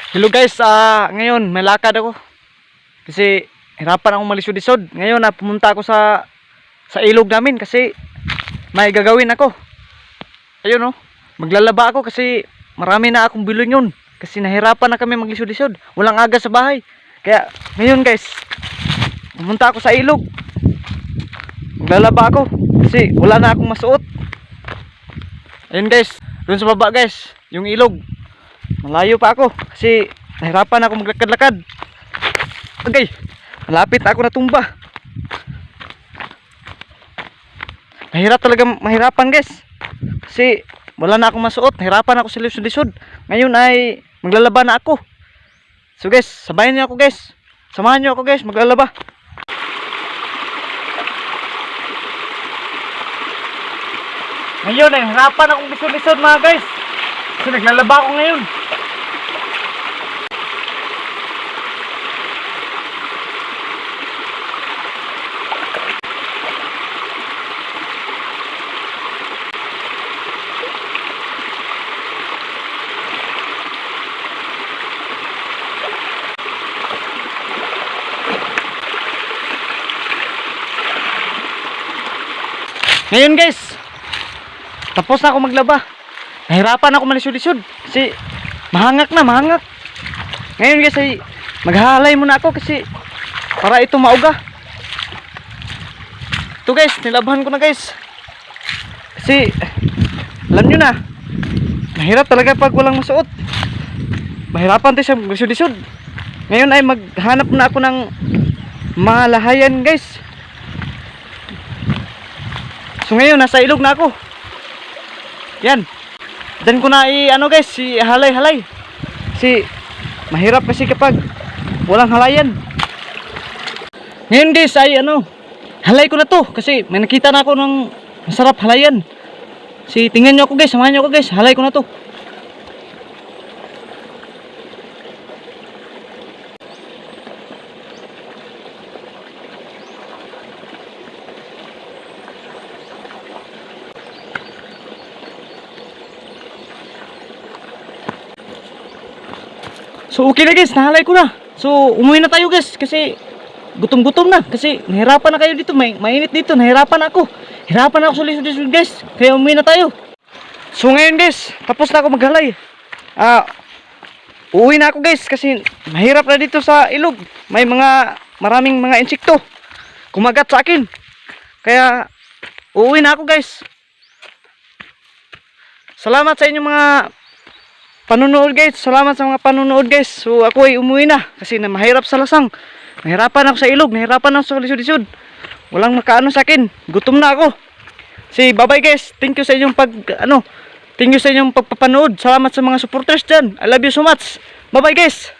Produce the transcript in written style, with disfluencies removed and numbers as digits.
Hello guys, ngayon may lakad ako. Kasi hirapan akong malisod-isod. Ngayon pumunta ako sa ilog namin kasi may gagawin ako. Ayun maglalaba ako kasi marami na akong bilon yun. Kasi nahirapan na kami maglisod-isod. Walang aga sa bahay. Kaya ngayon guys, pumunta ako sa ilog. Maglalaba ako kasi wala na akong masuot. Ayun guys, doon sa baba guys, yung ilog. Malayo pa ako kasi nahirapan ako maglakad-lakad. Okay, malapit na ako natumba. Mahirapan guys kasi wala na akong masuot. Nahirapan ako sa lisod-lisod. Ngayon ay maglalaba na ako. So guys, sabayan niyo ako guys. Samahan niyo ako guys, maglalaba. Ngayon ay hirapan akong lisod-lisod mga guys. Kasi naglalaba ako ngayon. Ngayon guys, tapos na ako maglaba. Nahirapan ako malisod-lisod kasi mahangak. Ngayon guys ay maghahalay muna ako kasi para ito mauga. Ito guys, nilabahan ko na guys. Kasi alam nyo na, mahirap talaga pag walang masuot. Mahirapan tayo siya malisod-lisod. Ngayon ay maghanap na ako ng malahayan guys. So ngayon nasa ilog na ako. Yan. Diyan ko na guys, halay-halay. Kasi mahirap kasi kapag walang halayan. Ngayon guys ay halay ko na to kasi may nakita na ako ng masarap halayan. Tingnan niyo ako guys, samahan niyo ako guys. Halay ko na to. So okay na guys, nahalay ko na. So umuwi na tayo guys kasi gutom-gutom na. Kasi nahirapan na kayo dito, mainit dito, nahirapan ako. Hirapan ako sa lisod-lisod guys. Kaya umuwi na tayo. So ngayon guys, tapos na ako maghalay. Uuwi na ako guys kasi mahirap na dito sa ilog. Maraming mga insekto kumagat sa akin. Kaya uuwi na ako guys. Salamat sa inyong mga panunood guys. Salamat sa mga panunood guys. So ako ay umuwi na kasi mahirap sa lasang. Nahirapan ako sa ilog, nahirapan ako sa lisod-lisod. Walang makaano sa akin. Gutom na ako. Bye-bye guys. Thank you sa inyong thank you sa inyong pagpapanood. Salamat sa mga supporters dyan. I love you so much. Bye-bye guys.